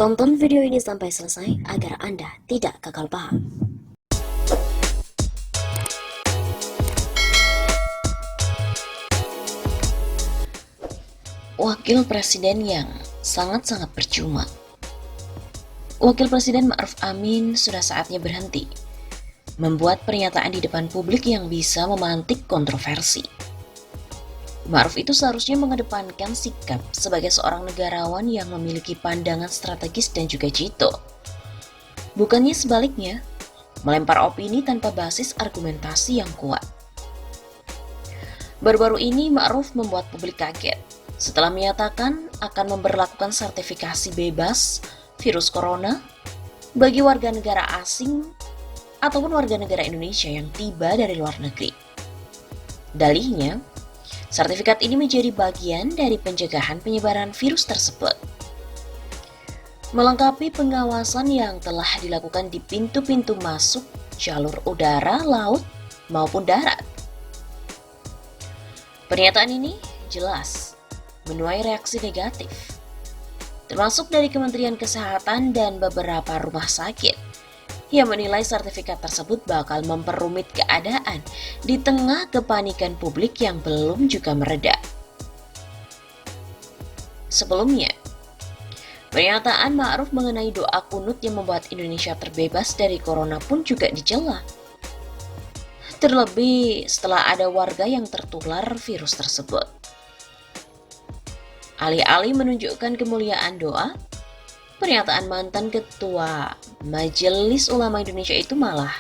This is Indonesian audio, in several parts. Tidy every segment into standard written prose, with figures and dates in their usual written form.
Tonton video ini sampai selesai agar Anda tidak gagal paham. Wakil Presiden yang sangat-sangat percuma. Wakil Presiden Ma'ruf Amin sudah saatnya berhenti membuat pernyataan di depan publik yang bisa memantik kontroversi. Ma'ruf itu seharusnya mengedepankan sikap sebagai seorang negarawan yang memiliki pandangan strategis dan juga jitu. Bukannya sebaliknya, melempar opini tanpa basis argumentasi yang kuat. Baru-baru ini Ma'ruf membuat publik kaget setelah menyatakan akan memberlakukan sertifikasi bebas virus corona bagi warga negara asing ataupun warga negara Indonesia yang tiba dari luar negeri. Dalihnya, sertifikat ini menjadi bagian dari pencegahan penyebaran virus tersebut, melengkapi pengawasan yang telah dilakukan di pintu-pintu masuk jalur udara, laut, maupun darat. Pernyataan ini jelas menuai reaksi negatif, termasuk dari Kementerian Kesehatan dan beberapa rumah sakit yang menilai sertifikat tersebut bakal memperumit keadaan di tengah kepanikan publik yang belum juga mereda. Sebelumnya, pernyataan Ma'ruf mengenai doa kunut yang membuat Indonesia terbebas dari corona pun juga dicela. Terlebih setelah ada warga yang tertular virus tersebut. Alih-alih menunjukkan kemuliaan doa, pernyataan mantan Ketua Majelis Ulama Indonesia itu malah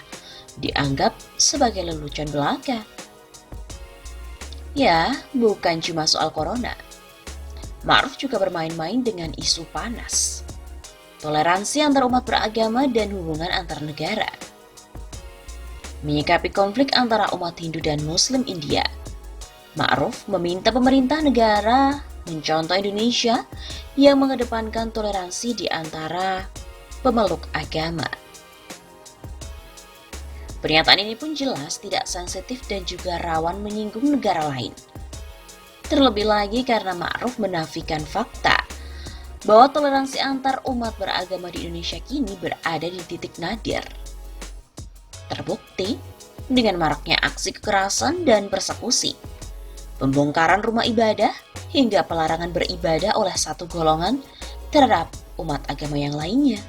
dianggap sebagai lelucon belaka. Ya, bukan cuma soal corona. Ma'ruf juga bermain-main dengan isu panas, toleransi antar umat beragama dan hubungan antar negara. Menyikapi konflik antara umat Hindu dan Muslim India, Ma'ruf meminta pemerintah negara mencontoh Indonesia yang mengedepankan toleransi di antara pemeluk agama. Pernyataan ini pun jelas tidak sensitif dan juga rawan menyinggung negara lain. Terlebih lagi karena Ma'ruf menafikan fakta bahwa toleransi antar umat beragama di Indonesia kini berada di titik nadir. Terbukti dengan maraknya aksi kekerasan dan persekusi, pembongkaran rumah ibadah, hingga pelarangan beribadah oleh satu golongan terhadap umat agama yang lainnya.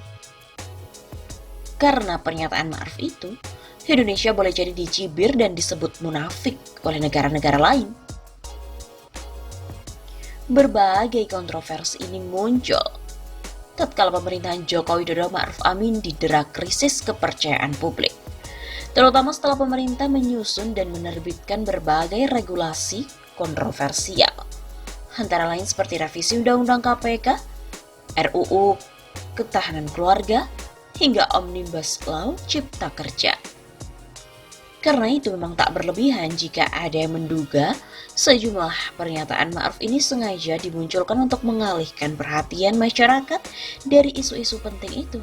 Karena pernyataan Ma'ruf itu, Indonesia boleh jadi dicibir dan disebut munafik oleh negara-negara lain. Berbagai kontroversi ini muncul tatkala pemerintahan Joko Widodo Ma'ruf Amin didera krisis kepercayaan publik, terutama setelah pemerintah menyusun dan menerbitkan berbagai regulasi kontroversial, antara lain seperti revisi Undang-Undang KPK, RUU Ketahanan Keluarga, hingga Omnibus Law Cipta Kerja. Karena itu memang tak berlebihan jika ada yang menduga sejumlah pernyataan Ma'ruf ini sengaja dimunculkan untuk mengalihkan perhatian masyarakat dari isu-isu penting itu.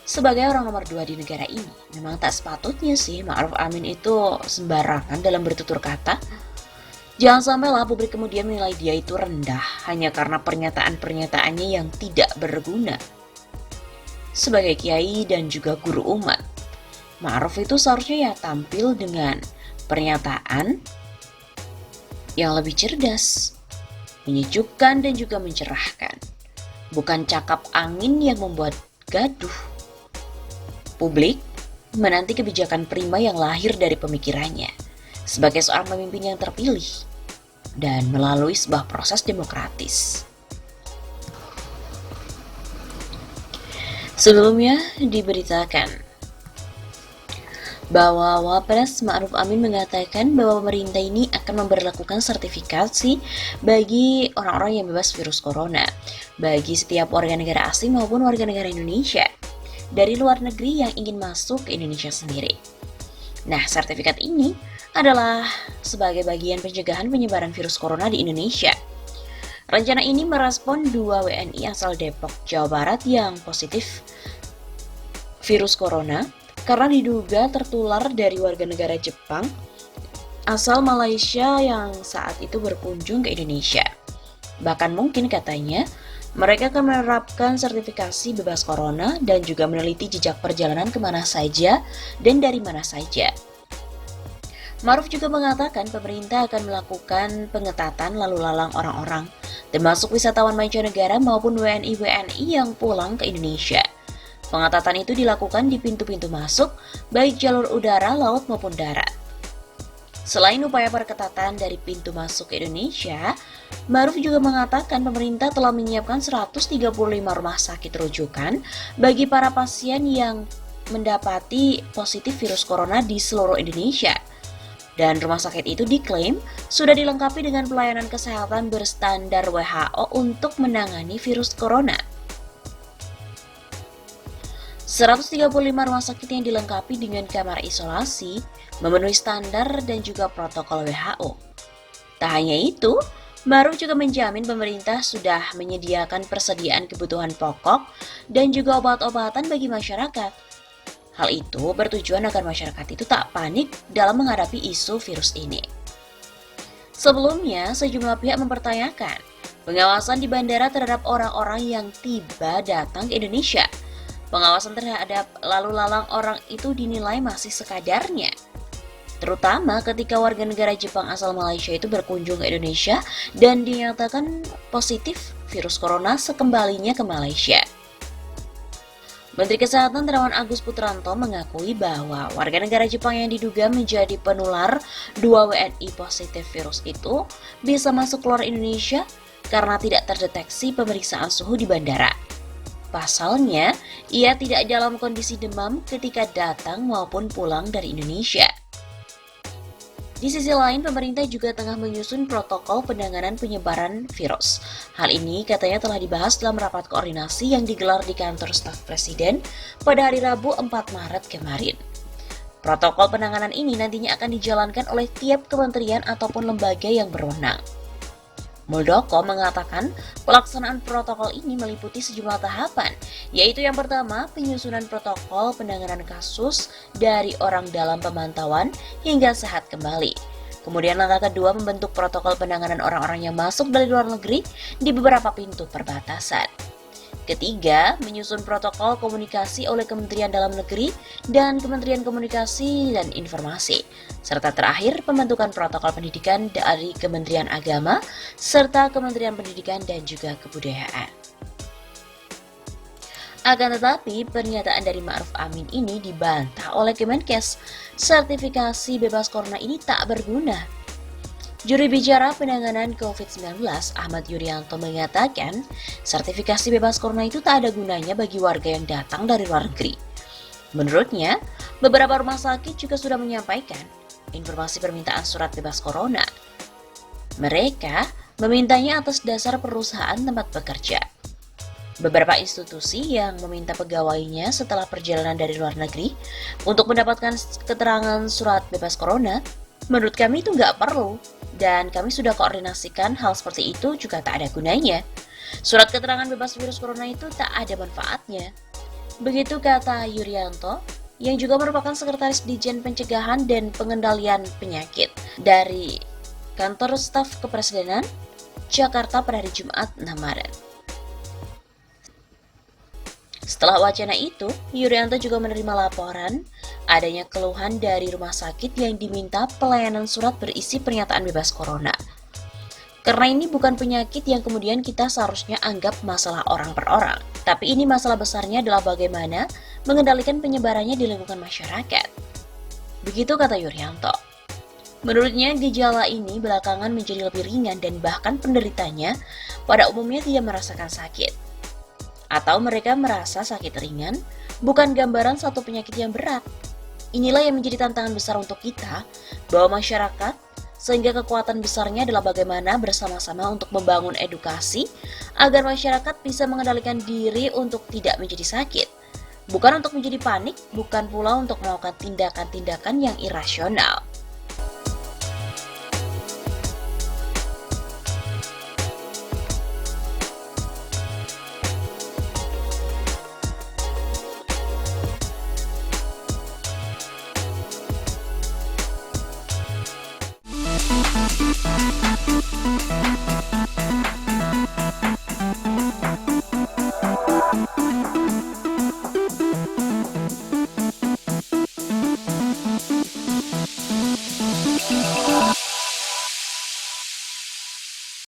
Sebagai orang nomor 2 di negara ini, memang tak sepatutnya sih Ma'ruf Amin itu sembarangan dalam bertutur kata. Jangan sampailah publik kemudian menilai dia itu rendah hanya karena pernyataan-pernyataannya yang tidak berguna. Sebagai kiai dan juga guru umat, Ma'ruf itu seharusnya ya tampil dengan pernyataan yang lebih cerdas, menyejukkan dan juga mencerahkan. Bukan cakap angin yang membuat gaduh. Publik menanti kebijakan prima yang lahir dari pemikirannya sebagai seorang pemimpin yang terpilih dan melalui sebuah proses demokratis. Sebelumnya diberitakan bahwa Wapres Ma'ruf Amin mengatakan bahwa pemerintah ini akan memberlakukan sertifikasi bagi orang-orang yang bebas virus corona bagi setiap warga negara asing maupun warga negara Indonesia dari luar negeri yang ingin masuk ke Indonesia sendiri. Nah, sertifikat ini adalah sebagai bagian pencegahan penyebaran virus corona di Indonesia. Rencana ini merespon 2 WNI asal Depok, Jawa Barat yang positif virus corona karena diduga tertular dari warga negara Jepang asal Malaysia yang saat itu berkunjung ke Indonesia. Bahkan mungkin katanya Mereka akan menerapkan sertifikasi bebas corona dan juga meneliti jejak perjalanan kemana saja dan dari mana saja. Maruf juga mengatakan pemerintah akan melakukan pengetatan lalu lalang orang-orang, termasuk wisatawan mancanegara maupun WNI-WNI yang pulang ke Indonesia. Pengetatan itu dilakukan di pintu-pintu masuk, baik jalur udara, laut maupun darat. Selain upaya perketatan dari pintu masuk ke Indonesia, Maruf juga mengatakan pemerintah telah menyiapkan 135 rumah sakit rujukan bagi para pasien yang mendapati positif virus corona di seluruh Indonesia. Dan rumah sakit itu diklaim sudah dilengkapi dengan pelayanan kesehatan berstandar WHO untuk menangani virus corona. 135 rumah sakit yang dilengkapi dengan kamar isolasi memenuhi standar dan juga protokol WHO. Tak hanya itu, Maruf juga menjamin pemerintah sudah menyediakan persediaan kebutuhan pokok dan juga obat-obatan bagi masyarakat. Hal itu bertujuan agar masyarakat itu tak panik dalam menghadapi isu virus ini. Sebelumnya, sejumlah pihak mempertanyakan pengawasan di bandara terhadap orang-orang yang tiba datang ke Indonesia. Pengawasan terhadap lalu lalang orang itu dinilai masih sekadarnya, terutama ketika warga negara Jepang asal Malaysia itu berkunjung ke Indonesia dan dinyatakan positif virus corona sekembalinya ke Malaysia. Menteri Kesehatan Terawan Agus Putranto mengakui bahwa warga negara Jepang yang diduga menjadi penular 2 WNI positif virus itu bisa masuk keluar Indonesia karena tidak terdeteksi pemeriksaan suhu di bandara. Pasalnya, ia tidak dalam kondisi demam ketika datang maupun pulang dari Indonesia. Di sisi lain, pemerintah juga tengah menyusun protokol penanganan penyebaran virus. Hal ini katanya telah dibahas dalam rapat koordinasi yang digelar di kantor staf Presiden pada hari Rabu 4 Maret kemarin. Protokol penanganan ini nantinya akan dijalankan oleh tiap kementerian ataupun lembaga yang berwenang. Muldoko mengatakan pelaksanaan protokol ini meliputi sejumlah tahapan, yaitu yang pertama penyusunan protokol penanganan kasus dari orang dalam pemantauan hingga sehat kembali. Kemudian langkah kedua membentuk protokol penanganan orang-orang yang masuk dari luar negeri di beberapa pintu perbatasan. Ketiga, menyusun protokol komunikasi oleh Kementerian Dalam Negeri dan Kementerian Komunikasi dan Informasi. Serta terakhir, pembentukan protokol pendidikan dari Kementerian Agama serta Kementerian Pendidikan dan juga Kebudayaan. Akan tetapi, pernyataan dari Ma'ruf Amin ini dibantah oleh Kemenkes. Sertifikasi bebas corona ini tak berguna. Juru bicara penanganan COVID-19 Ahmad Yuryanto mengatakan, sertifikasi bebas corona itu tak ada gunanya bagi warga yang datang dari luar negeri. Menurutnya, beberapa rumah sakit juga sudah menyampaikan informasi permintaan surat bebas corona. Mereka memintanya atas dasar perusahaan tempat bekerja. Beberapa institusi yang meminta pegawainya setelah perjalanan dari luar negeri untuk mendapatkan keterangan surat bebas corona, menurut kami itu nggak perlu. Dan kami sudah koordinasikan hal seperti itu juga tak ada gunanya. Surat keterangan bebas virus corona itu tak ada manfaatnya. Begitu kata Yuryanto, yang juga merupakan Sekretaris Ditjen Pencegahan dan Pengendalian Penyakit dari Kantor Staf Kepresidenan, Jakarta pada hari Jumat 6 Maret. Setelah wacana itu, Yuryanto juga menerima laporan adanya keluhan dari rumah sakit yang diminta pelayanan surat berisi pernyataan bebas corona. Karena ini bukan penyakit yang kemudian kita seharusnya anggap masalah orang per orang, tapi ini masalah besarnya adalah bagaimana mengendalikan penyebarannya di lingkungan masyarakat. Begitu kata Yuryanto. Menurutnya, gejala ini belakangan menjadi lebih ringan dan bahkan penderitanya pada umumnya tidak merasakan sakit. Atau mereka merasa sakit ringan, bukan gambaran satu penyakit yang berat. Inilah yang menjadi tantangan besar untuk kita, bahwa masyarakat, sehingga kekuatan besarnya adalah bagaimana bersama-sama untuk membangun edukasi, agar masyarakat bisa mengendalikan diri untuk tidak menjadi sakit. Bukan untuk menjadi panik, bukan pula untuk melakukan tindakan-tindakan yang irasional.